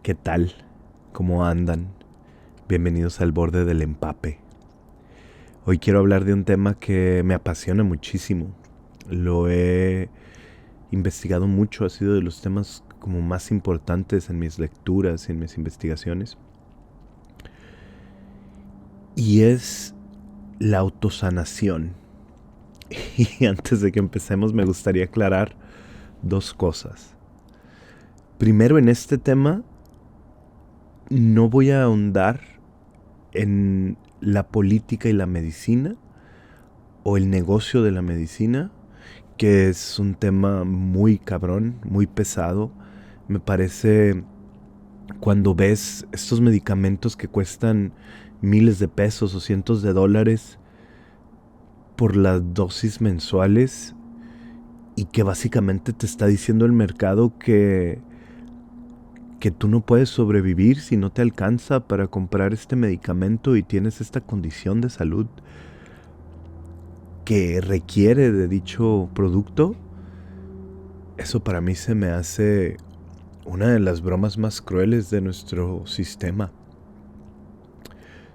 ¿Qué tal? ¿Cómo andan? Bienvenidos al borde del empape. Hoy quiero hablar de un tema que me apasiona muchísimo. Lo he investigado mucho, ha sido de los temas como más importantes en mis lecturas y en mis investigaciones. Y es la autosanación. Y antes de que empecemos me gustaría aclarar dos cosas. Primero, en este tema no voy a ahondar en la política y la medicina o el negocio de la medicina, que es un tema muy cabrón, muy pesado. Me parece, cuando ves estos medicamentos que cuestan miles de pesos o cientos de dólares por las dosis mensuales, y que básicamente te está diciendo el mercado que tú no puedes sobrevivir si no te alcanza para comprar este medicamento y tienes esta condición de salud que requiere de dicho producto, eso para mí se me hace una de las bromas más crueles de nuestro sistema.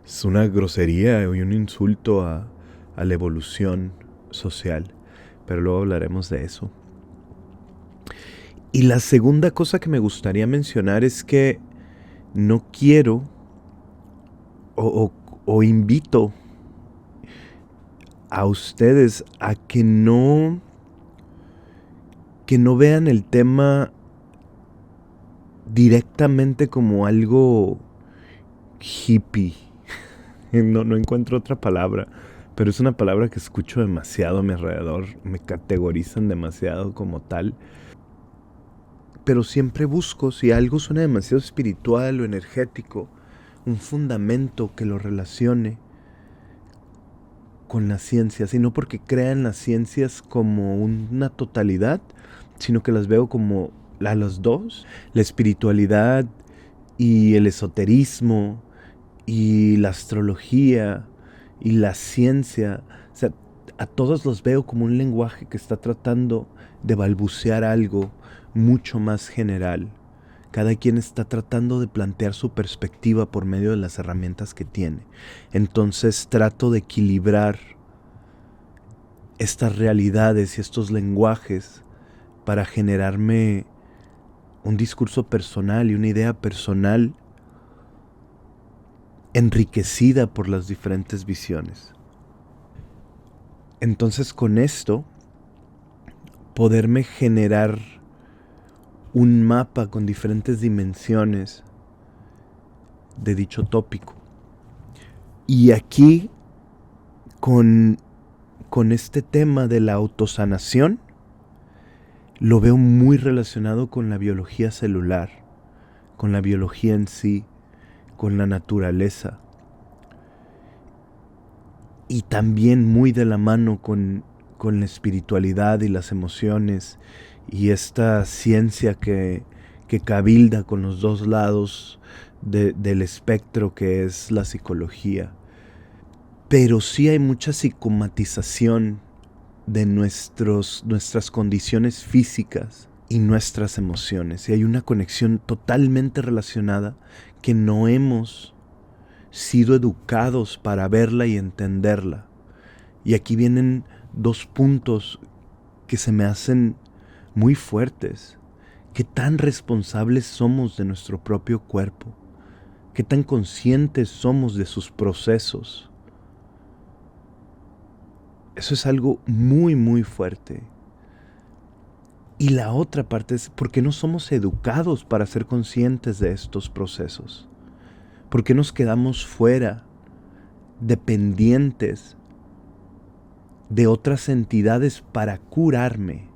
Es una grosería y un insulto a la evolución social, pero luego hablaremos de eso. Y la segunda cosa que me gustaría mencionar es que no quiero o invito a ustedes a que no vean el tema directamente como algo hippie. No encuentro otra palabra, pero es una palabra que escucho demasiado a mi alrededor, me categorizan demasiado como tal. Pero siempre busco, si algo suena demasiado espiritual o energético, un fundamento que lo relacione con las ciencias, y no porque crea en las ciencias como una totalidad, sino que las veo como a las dos, la espiritualidad y el esoterismo y la astrología y la ciencia. O sea, a todos los veo como un lenguaje que está tratando de balbucear algo mucho más general. Cada quien está tratando de plantear su perspectiva por medio de las herramientas que tiene. Entonces trato de equilibrar estas realidades y estos lenguajes para generarme un discurso personal y una idea personal enriquecida por las diferentes visiones. Entonces, con esto, poderme generar un mapa con diferentes dimensiones de dicho tópico. Y aquí, con este tema de la autosanación, lo veo muy relacionado con la biología celular, con la biología en sí, con la naturaleza. Y también muy de la mano con la espiritualidad y las emociones y esta ciencia que cabilda con los dos lados del espectro que es la psicología. Pero sí hay mucha psicomatización de nuestras condiciones físicas y nuestras emociones. Y hay una conexión totalmente relacionada que no hemos sido educados para verla y entenderla. Y aquí vienen dos puntos que se me hacen muy fuertes. ¿Qué tan responsables somos de nuestro propio cuerpo? ¿Qué tan conscientes somos de sus procesos? Eso es algo muy, muy fuerte. Y la otra parte es, ¿por qué no somos educados para ser conscientes de estos procesos? ¿Por qué nos quedamos fuera, dependientes de otras entidades para curarme,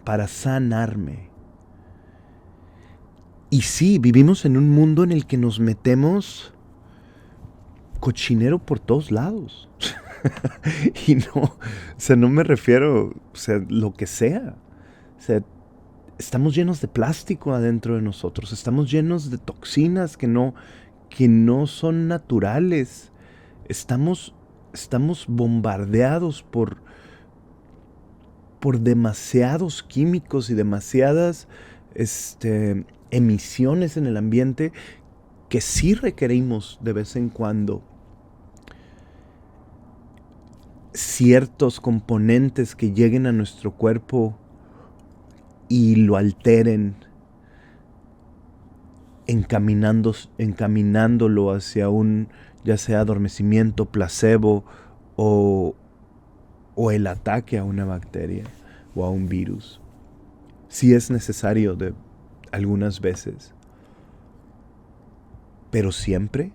para sanarme? Y sí, vivimos en un mundo en el que nos metemos cochinero por todos lados. Y no me refiero, lo que sea. O sea, estamos llenos de plástico adentro de nosotros, estamos llenos de toxinas que no son naturales. Estamos bombardeados por demasiados químicos y demasiadas emisiones en el ambiente que sí requerimos de vez en cuando ciertos componentes que lleguen a nuestro cuerpo y lo alteren, encaminándolo hacia un, ya sea adormecimiento, placebo o el ataque a una bacteria o a un virus. Sí es necesario de algunas veces, pero siempre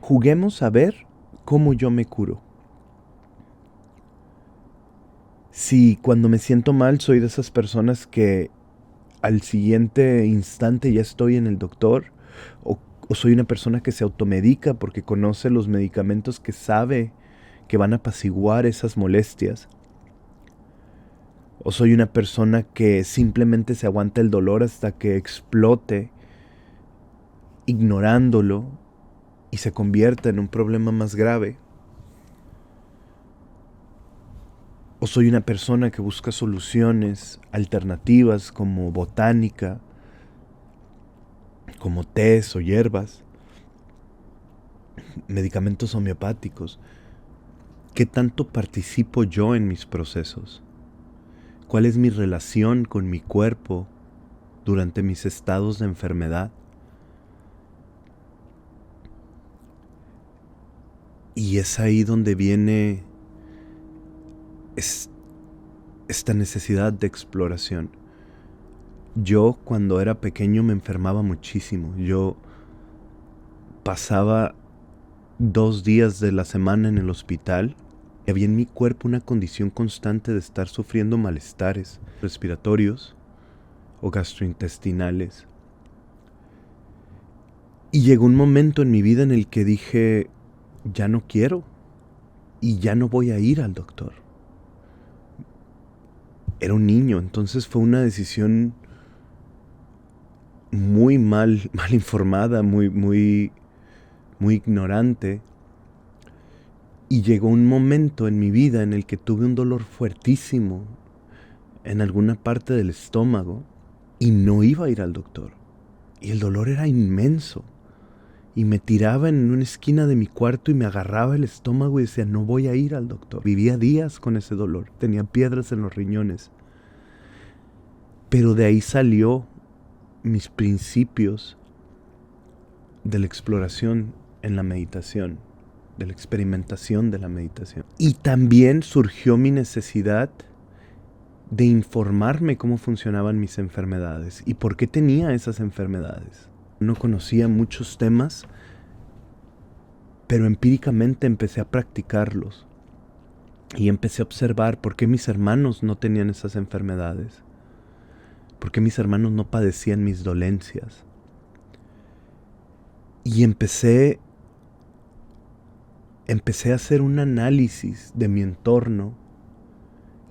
juguemos a ver cómo yo me curo. Si cuando me siento mal soy de esas personas que al siguiente instante ya estoy en el doctor, o soy una persona que se automedica porque conoce los medicamentos que sabe que van a apaciguar esas molestias, o soy una persona que simplemente se aguanta el dolor hasta que explote, ignorándolo y se convierta en un problema más grave, o soy una persona que busca soluciones alternativas como botánica, como tés o hierbas, medicamentos homeopáticos. ¿Qué tanto participo yo en mis procesos? ¿Cuál es mi relación con mi cuerpo durante mis estados de enfermedad? Y es ahí donde viene esta necesidad de exploración. Yo cuando era pequeño me enfermaba muchísimo. Yo pasaba 2 días de la semana en el hospital. Había en mi cuerpo una condición constante de estar sufriendo malestares respiratorios o gastrointestinales. Y llegó un momento en mi vida en el que dije, ya no quiero y ya no voy a ir al doctor. Era un niño, entonces fue una decisión muy mal informada, muy ignorante. Y llegó un momento en mi vida en el que tuve un dolor fuertísimo en alguna parte del estómago y no iba a ir al doctor. Y el dolor era inmenso. Y me tiraba en una esquina de mi cuarto y me agarraba el estómago y decía, no voy a ir al doctor. Vivía días con ese dolor, tenía piedras en los riñones. Pero de ahí salió mis principios de la exploración en la meditación, de la experimentación de la meditación. Y también surgió mi necesidad de informarme cómo funcionaban mis enfermedades y por qué tenía esas enfermedades. No conocía muchos temas, pero empíricamente empecé a practicarlos y empecé a observar por qué mis hermanos no tenían esas enfermedades, por qué mis hermanos no padecían mis dolencias. Y empecé a hacer un análisis de mi entorno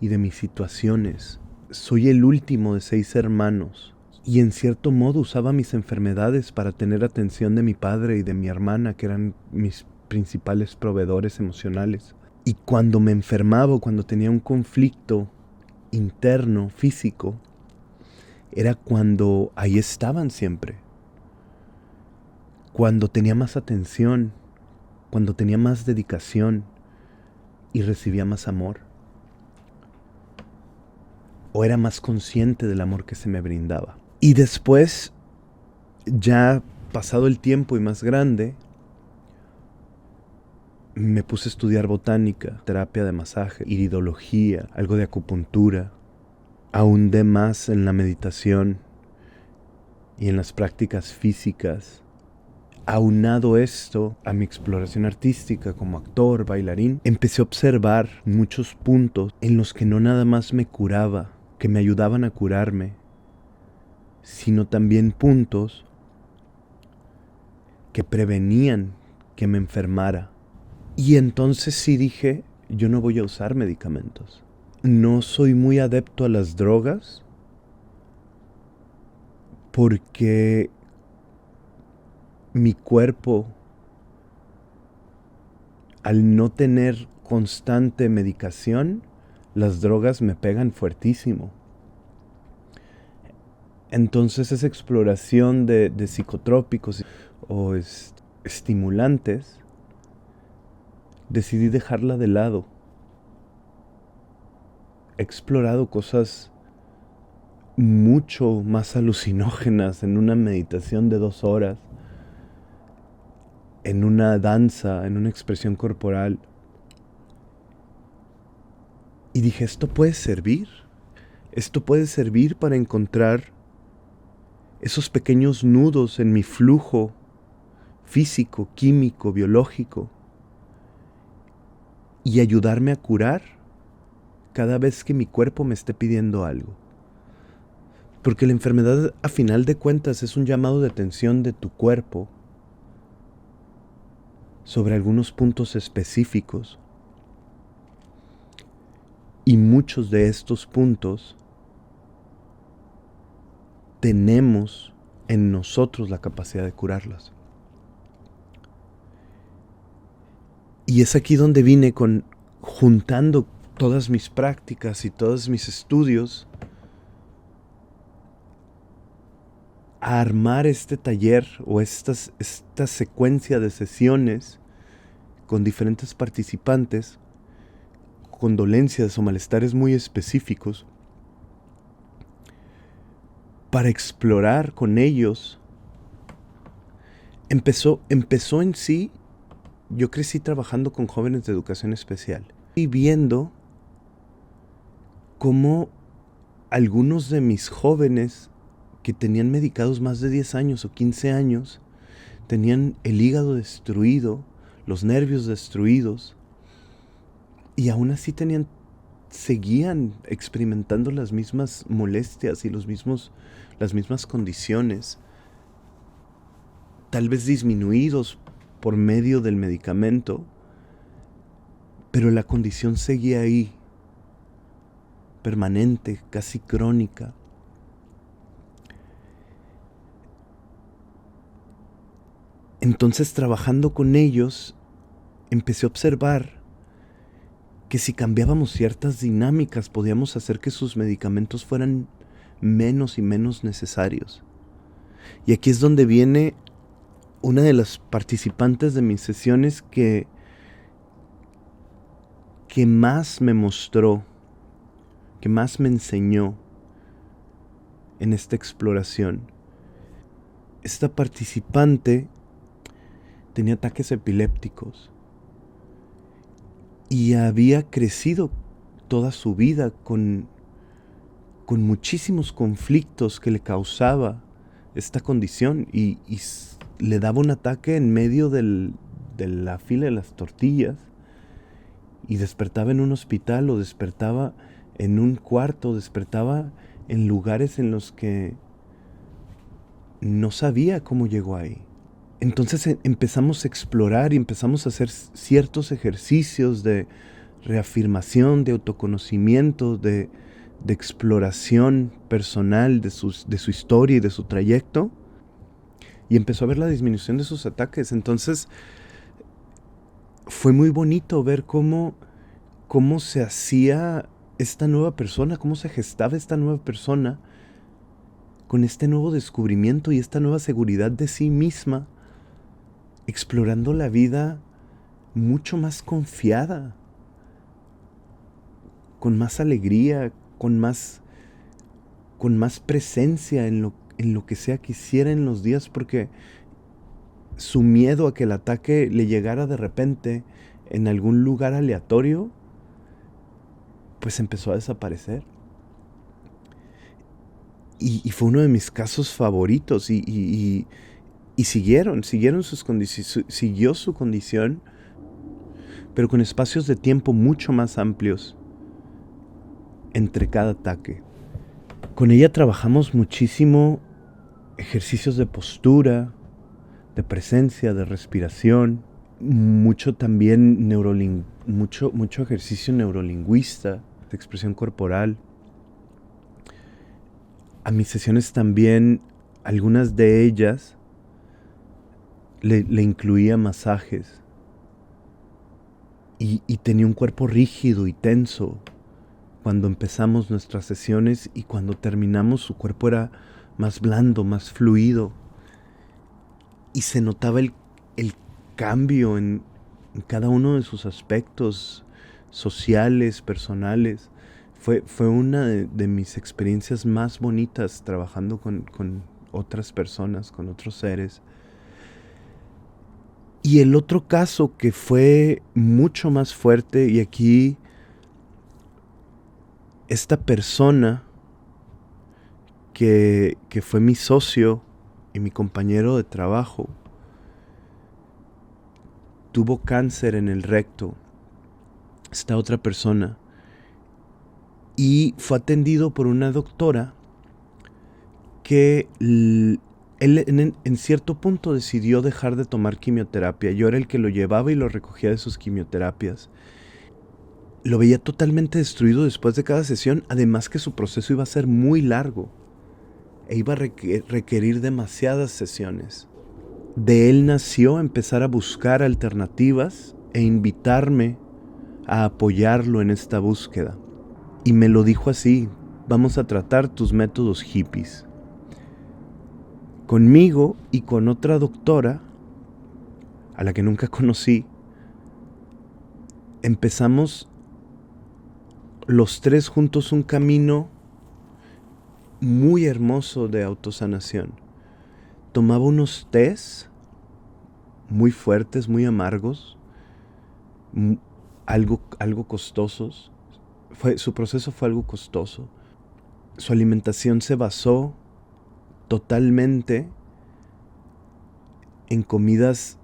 y de mis situaciones. Soy el último de 6 hermanos y en cierto modo usaba mis enfermedades para tener atención de mi padre y de mi hermana, que eran mis principales proveedores emocionales. Y cuando me enfermaba, cuando tenía un conflicto interno, físico, era cuando ahí estaban siempre. Cuando tenía más atención, cuando tenía más dedicación y recibía más amor. O era más consciente del amor que se me brindaba. Y después, ya pasado el tiempo y más grande, me puse a estudiar botánica, terapia de masaje, iridología, algo de acupuntura. Ahondé más en la meditación y en las prácticas físicas. Aunado esto a mi exploración artística como actor, bailarín, empecé a observar muchos puntos en los que no nada más me curaba, que me ayudaban a curarme, sino también puntos que prevenían que me enfermara. Y entonces sí dije, yo no voy a usar medicamentos. No soy muy adepto a las drogas porque mi cuerpo, al no tener constante medicación, las drogas me pegan fuertísimo. Entonces esa exploración de psicotrópicos o estimulantes, decidí dejarla de lado. He explorado cosas mucho más alucinógenas en una meditación de 2 horas, en una danza, en una expresión corporal. Y dije, esto puede servir. Esto puede servir para encontrar esos pequeños nudos en mi flujo físico, químico, biológico y ayudarme a curar cada vez que mi cuerpo me esté pidiendo algo. Porque la enfermedad, a final de cuentas, es un llamado de atención de tu cuerpo sobre algunos puntos específicos. Y muchos de estos puntos tenemos en nosotros la capacidad de curarlas. Y es aquí donde vine juntando todas mis prácticas y todos mis estudios a armar este taller o esta secuencia de sesiones con diferentes participantes con dolencias o malestares muy específicos para explorar con ellos. Empezó en sí, yo crecí trabajando con jóvenes de educación especial y viendo cómo algunos de mis jóvenes que tenían medicados más de 10 años o 15 años, tenían el hígado destruido, los nervios destruidos, y aún así seguían experimentando las mismas molestias y las mismas condiciones, tal vez disminuidos por medio del medicamento, pero la condición seguía ahí, permanente, casi crónica. Entonces, trabajando con ellos, empecé a observar que si cambiábamos ciertas dinámicas podíamos hacer que sus medicamentos fueran menos y menos necesarios. Y aquí es donde viene una de las participantes de mis sesiones que más me mostró, que más me enseñó en esta exploración. Esta participante tenía ataques epilépticos y había crecido toda su vida con muchísimos conflictos que le causaba esta condición y le daba un ataque en medio de la fila de las tortillas y despertaba en un hospital o despertaba en un cuarto, despertaba en lugares en los que no sabía cómo llegó ahí. Entonces empezamos a explorar y empezamos a hacer ciertos ejercicios de reafirmación, de autoconocimiento, de exploración personal de su historia y de su trayecto. Y empezó a ver la disminución de sus ataques. Entonces fue muy bonito ver cómo se hacía esta nueva persona, cómo se gestaba esta nueva persona con este nuevo descubrimiento y esta nueva seguridad de sí misma, explorando la vida mucho más confiada, con más alegría, con más presencia en lo que sea que hiciera en los días, porque su miedo a que el ataque le llegara de repente en algún lugar aleatorio, pues empezó a desaparecer. Y fue uno de mis casos favoritos y siguieron sus condiciones, siguió su condición, pero con espacios de tiempo mucho más amplios entre cada ataque. Con ella trabajamos muchísimo ejercicios de postura, de presencia, de respiración, mucho también mucho ejercicio neurolingüista, de expresión corporal. A mis sesiones también, algunas de ellas, le incluía masajes. Y tenía un cuerpo rígido y tenso cuando empezamos nuestras sesiones, y cuando terminamos su cuerpo era más blando, más fluido. Y se notaba el cambio en cada uno de sus aspectos sociales, personales. Fue una de mis experiencias más bonitas trabajando con otras personas, con otros seres. Y el otro caso que fue mucho más fuerte, y aquí esta persona que fue mi socio y mi compañero de trabajo, tuvo cáncer en el recto, esta otra persona, y fue atendido por una doctora que él en cierto punto decidió dejar de tomar quimioterapia. Yo era el que lo llevaba y lo recogía de sus quimioterapias. Lo veía totalmente destruido después de cada sesión, además que su proceso iba a ser muy largo e iba a requerir demasiadas sesiones. De él nació empezar a buscar alternativas e invitarme a apoyarlo en esta búsqueda. Y me lo dijo así: vamos a tratar tus métodos hippies. Conmigo y con otra doctora, a la que nunca conocí, empezamos los tres juntos un camino muy hermoso de autosanación. Tomaba unos tés muy fuertes, muy amargos, algo costosos. Su proceso fue algo costoso. Su alimentación se basó totalmente en comidas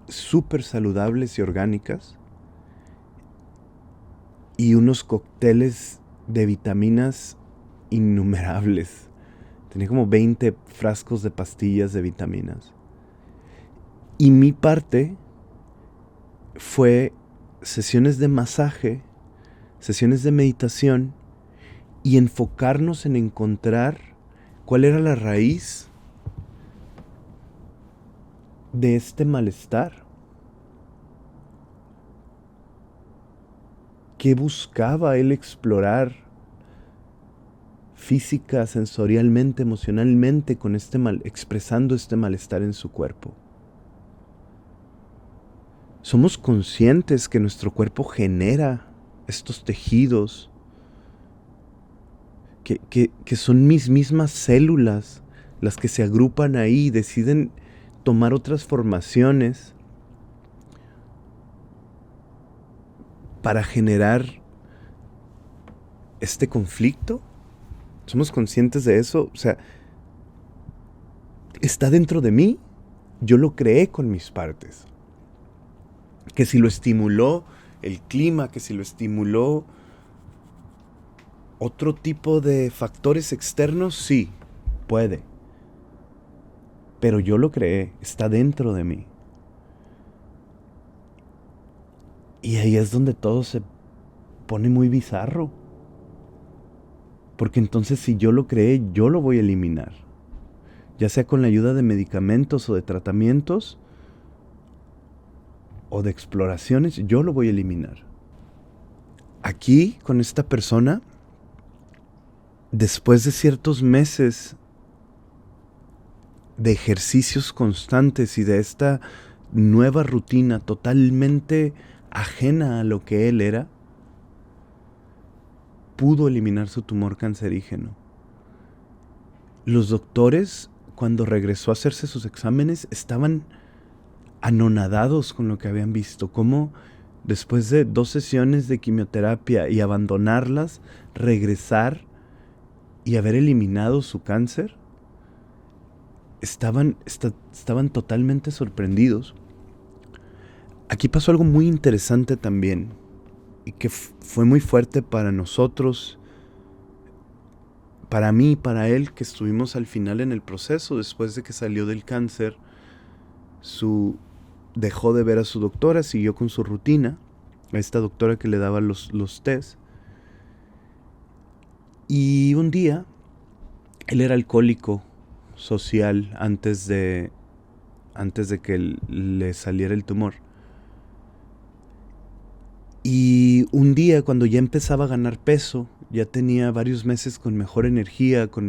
súper saludables y orgánicas y unos cócteles de vitaminas innumerables. Tenía como 20 frascos de pastillas de vitaminas. Y mi parte fue sesiones de masaje, sesiones de meditación y enfocarnos en encontrar cuál era la raíz de este malestar. ¿Qué buscaba él explorar física, sensorialmente, emocionalmente con expresando este malestar en su cuerpo? Somos conscientes que nuestro cuerpo genera estos tejidos, que son mis mismas células las que se agrupan ahí y deciden tomar otras formaciones para generar este conflicto. ¿Somos conscientes de eso? O sea, está dentro de mí. Yo lo creé con mis partes. Que si lo estimuló el clima, que si lo estimuló otro tipo de factores externos, sí, puede. Pero yo lo creé, está dentro de mí. Y ahí es donde todo se pone muy bizarro. Porque entonces si yo lo creé, yo lo voy a eliminar. Ya sea con la ayuda de medicamentos o de tratamientos o de exploraciones, yo lo voy a eliminar. Aquí, con esta persona, después de ciertos meses de ejercicios constantes y de esta nueva rutina totalmente ajena a lo que él era, pudo eliminar su tumor cancerígeno. Los doctores, cuando regresó a hacerse sus exámenes, estaban anonadados con lo que habían visto, cómo después de 2 sesiones de quimioterapia y abandonarlas, regresar y haber eliminado su cáncer, estaban totalmente sorprendidos. Aquí pasó algo muy interesante también y que fue muy fuerte para nosotros, para mí y para él, que estuvimos al final en el proceso. Después de que salió del cáncer, dejó de ver a su doctora, siguió con su rutina, a esta doctora que le daba los test. Y un día, él era alcohólico social antes de que le saliera el tumor. Y un día, cuando ya empezaba a ganar peso, ya tenía varios meses con mejor energía, con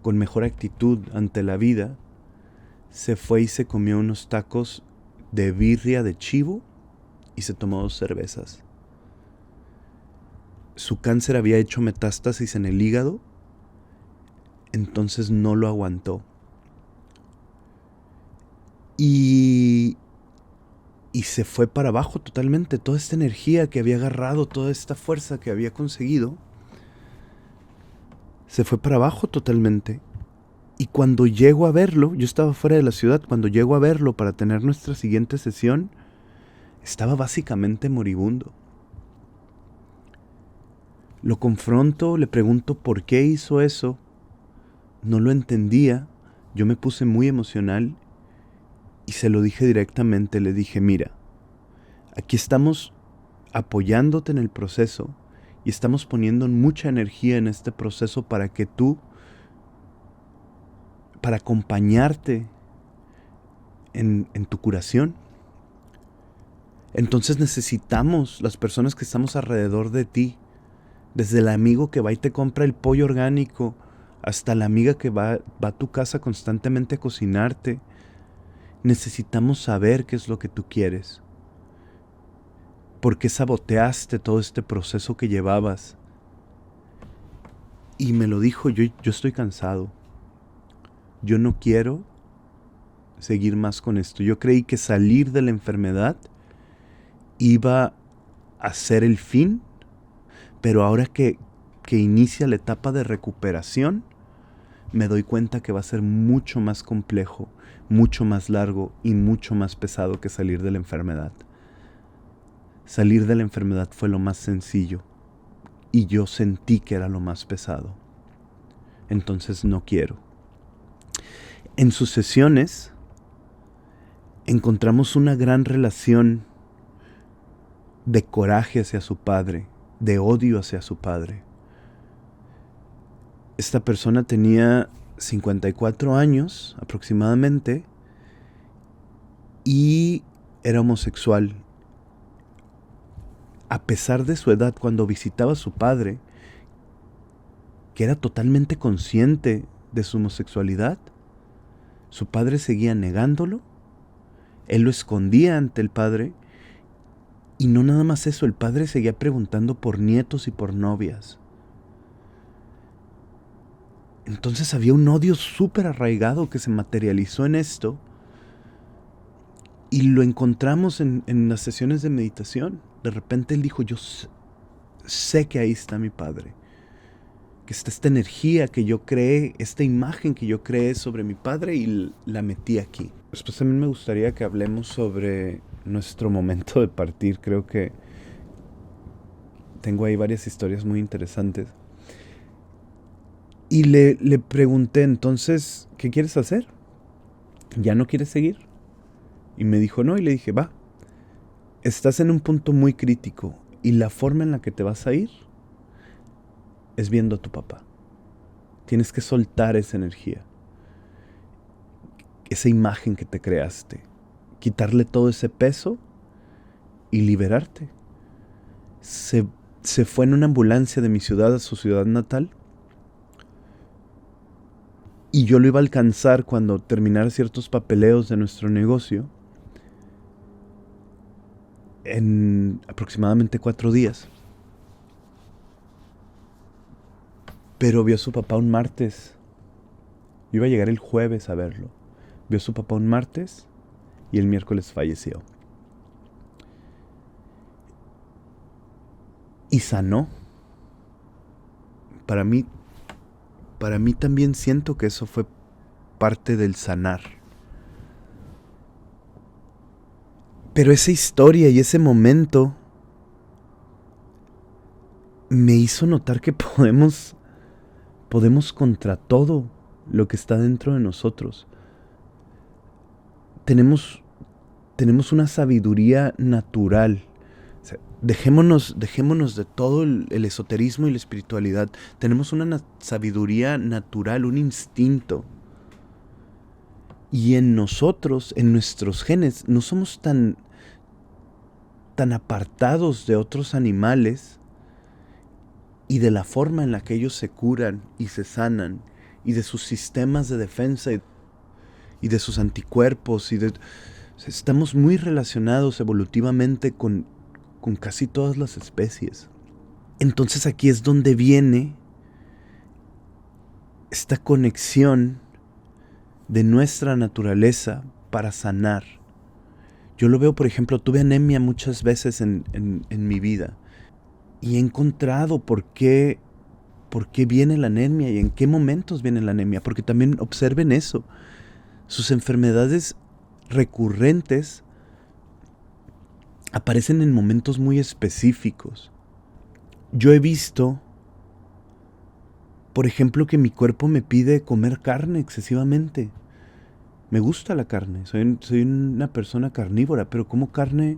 con mejor actitud ante la vida, se fue y se comió unos tacos de birria de chivo y se tomó 2 cervezas. Su cáncer había hecho metástasis en el hígado, entonces no lo aguantó. Y se fue para abajo totalmente. Toda esta energía que había agarrado, toda esta fuerza que había conseguido, se fue para abajo totalmente. Y cuando llego a verlo, yo estaba fuera de la ciudad, cuando llego a verlo para tener nuestra siguiente sesión, estaba básicamente moribundo. Lo confronto, le pregunto por qué hizo eso. No lo entendía. Yo me puse muy emocional y se lo dije directamente. Le dije, mira, aquí estamos apoyándote en el proceso y estamos poniendo mucha energía en este proceso para que tú, para acompañarte en tu curación. Entonces necesitamos las personas que estamos alrededor de ti, desde el amigo que va y te compra el pollo orgánico, hasta la amiga que va a tu casa constantemente a cocinarte. Necesitamos saber qué es lo que tú quieres. ¿Por qué saboteaste todo este proceso que llevabas? Y me lo dijo, yo estoy cansado. Yo no quiero seguir más con esto. Yo creí que salir de la enfermedad iba a ser el fin, pero ahora que inicia la etapa de recuperación, me doy cuenta que va a ser mucho más complejo, mucho más largo y mucho más pesado que salir de la enfermedad. Salir de la enfermedad fue lo más sencillo y yo sentí que era lo más pesado. Entonces no quiero. En sus sesiones encontramos una gran relación de coraje hacia su padre, de odio hacia su padre. Esta persona tenía 54 años aproximadamente y era homosexual. A pesar de su edad, cuando visitaba a su padre, que era totalmente consciente de su homosexualidad, su padre seguía negándolo, él lo escondía ante el padre, y no nada más eso, el padre seguía preguntando por nietos y por novias. Entonces había un odio súper arraigado que se materializó en esto, y lo encontramos en las sesiones de meditación. De repente él dijo, yo sé que ahí está mi padre, que está esta energía que yo creé, esta imagen que yo creé sobre mi padre y la metí aquí. Después también me gustaría que hablemos sobre nuestro momento de partir. Creo que tengo ahí varias historias muy interesantes. Y le pregunté, entonces, ¿qué quieres hacer? ¿Ya no quieres seguir? Y me dijo, no, y le dije, va, estás en un punto muy crítico y la forma en la que te vas a ir es viendo a tu papá. Tienes que soltar esa energía, esa imagen que te creaste, quitarle todo ese peso y liberarte. Se fue en una ambulancia de mi ciudad a su ciudad natal y yo lo iba a alcanzar cuando terminara ciertos papeleos de nuestro negocio en aproximadamente 4 días. Pero vio a su papá un martes. Yo iba a llegar el jueves a verlo. Vio a su papá un martes y el miércoles falleció. Y sanó. Para mí también siento que eso fue parte del sanar. Pero esa historia y ese momento me hizo notar que podemos contra todo lo que está dentro de nosotros. Tenemos una sabiduría natural. O sea, dejémonos de todo el esoterismo y la espiritualidad. Tenemos una sabiduría natural, un instinto. Y en nosotros, en nuestros genes, no somos tan apartados de otros animales y de la forma en la que ellos se curan y se sanan y de sus sistemas de defensa y de sus anticuerpos. Estamos muy relacionados evolutivamente con casi todas las especies. Entonces aquí es donde viene esta conexión de nuestra naturaleza para sanar. Yo lo veo, por ejemplo, tuve anemia muchas veces en mi vida y he encontrado por qué viene la anemia y en qué momentos viene la anemia, porque también observen eso, sus enfermedades recurrentes aparecen en momentos muy específicos. Yo he visto, por ejemplo, que mi cuerpo me pide comer carne excesivamente. Me gusta la carne, soy una persona carnívora, pero como carne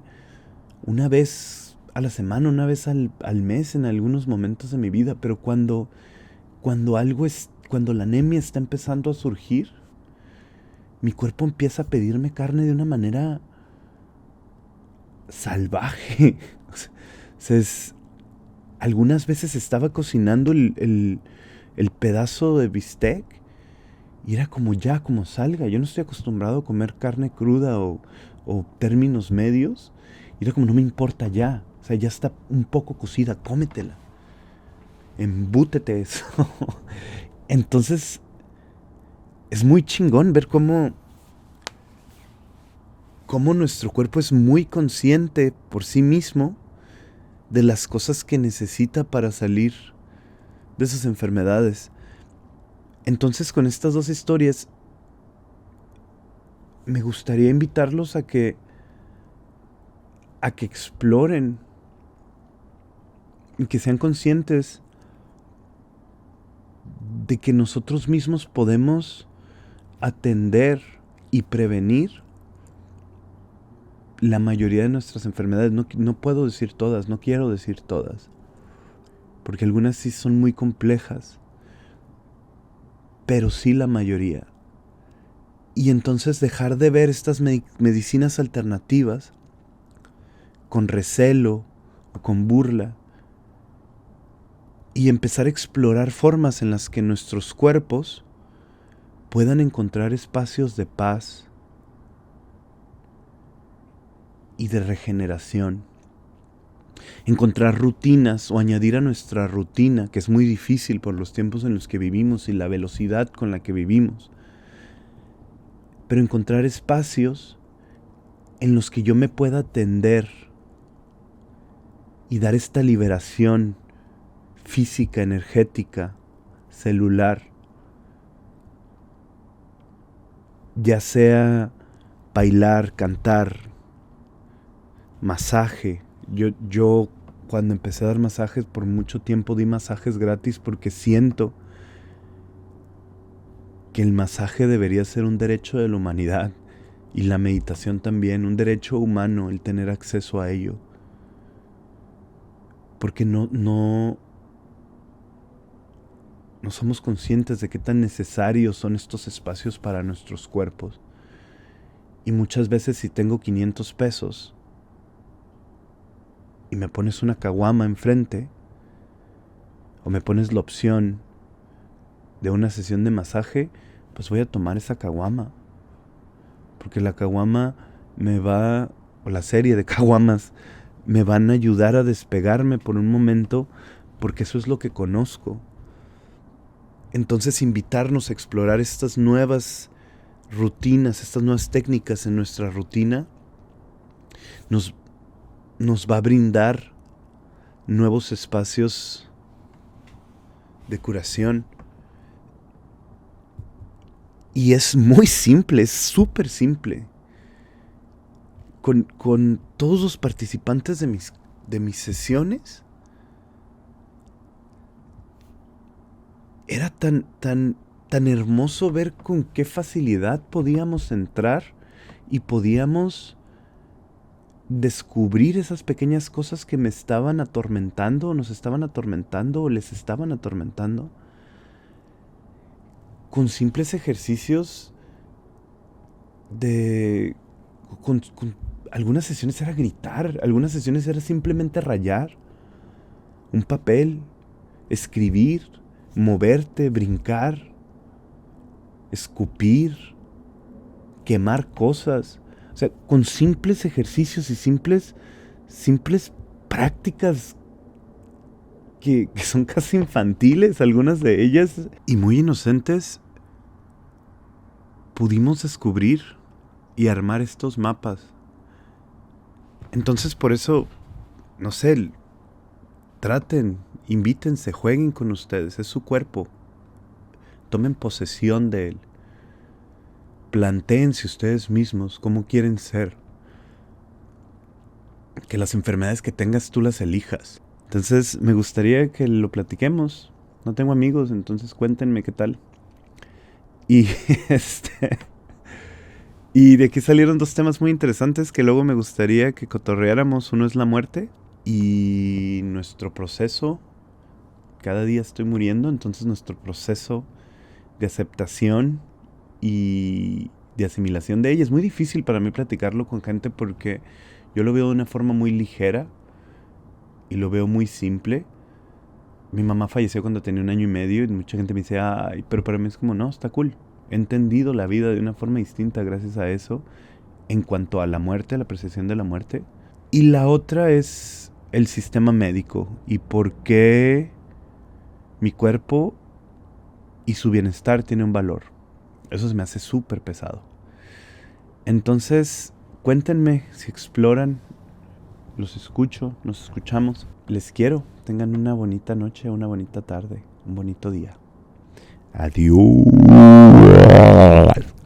una vez a la semana, una vez al mes en algunos momentos de mi vida. Pero cuando la anemia está empezando a surgir, mi cuerpo empieza a pedirme carne de una manera salvaje. Algunas veces estaba cocinando el pedazo de bistec y era como salga. Yo no estoy acostumbrado a comer carne cruda o términos medios. Y era como, no me importa ya. O sea, ya está un poco cocida, cómetela. Embútete eso. Entonces, es muy chingón ver cómo nuestro cuerpo es muy consciente por sí mismo de las cosas que necesita para salir de esas enfermedades. Entonces, con estas dos historias, me gustaría invitarlos a que exploren y que sean conscientes de que nosotros mismos podemos atender y prevenir la mayoría de nuestras enfermedades. No puedo decir todas, no quiero decir todas, porque algunas sí son muy complejas, pero sí la mayoría. Y entonces dejar de ver estas medicinas alternativas con recelo o con burla y empezar a explorar formas en las que nuestros cuerpos puedan encontrar espacios de paz y de regeneración. Encontrar rutinas o añadir a nuestra rutina, que es muy difícil por los tiempos en los que vivimos y la velocidad con la que vivimos. Pero encontrar espacios en los que yo me pueda atender y dar esta liberación física, energética, celular, ya sea bailar, cantar, masaje. Yo cuando empecé a dar masajes, por mucho tiempo di masajes gratis porque siento que el masaje debería ser un derecho de la humanidad y la meditación también, un derecho humano el tener acceso a ello. Porque no somos conscientes de qué tan necesarios son estos espacios para nuestros cuerpos. Y muchas veces si tengo 500 pesos y me pones una caguama enfrente, o me pones la opción de una sesión de masaje, pues voy a tomar esa caguama. Porque la caguama o la serie de caguamas, me van a ayudar a despegarme por un momento, porque eso es lo que conozco. Entonces, invitarnos a explorar estas nuevas rutinas, estas nuevas técnicas en nuestra rutina, nos va a brindar nuevos espacios de curación. Y es muy simple, es súper simple. Con todos los participantes de mis sesiones, era tan hermoso ver con qué facilidad podíamos entrar y podíamos descubrir esas pequeñas cosas que me estaban atormentando, nos estaban atormentando o les estaban atormentando, con simples ejercicios con algunas sesiones era gritar, algunas sesiones era simplemente rayar un papel, escribir, moverte, brincar. escupir, quemar cosas. O sea, con simples ejercicios y simples prácticas que son casi infantiles, algunas de ellas, y muy inocentes, pudimos descubrir y armar estos mapas. Entonces, por eso, no sé, traten, invítense, jueguen con ustedes, es su cuerpo. Tomen posesión de él. Plantéense ustedes mismos cómo quieren ser. Que las enfermedades que tengas tú las elijas. Entonces me gustaría que lo platiquemos. No tengo amigos, entonces cuéntenme qué tal. Y y de aquí salieron dos temas muy interesantes que luego me gustaría que cotorreáramos. Uno es la muerte y nuestro proceso. Cada día estoy muriendo, entonces nuestro proceso de aceptación y de asimilación de ella. Es muy difícil para mí platicarlo con gente porque yo lo veo de una forma muy ligera y lo veo muy simple. Mi mamá falleció cuando tenía 1 año y medio y mucha gente me dice, ay, pero para mí es como, no, está cool. He entendido la vida de una forma distinta gracias a eso en cuanto a la muerte, a la apreciación de la muerte. Y la otra es el sistema médico y por qué mi cuerpo y su bienestar tiene un valor. Eso se me hace súper pesado. Entonces, cuéntenme si exploran, los escucho, nos escuchamos. Les quiero. Tengan una bonita noche, una bonita tarde, un bonito día. Adiós.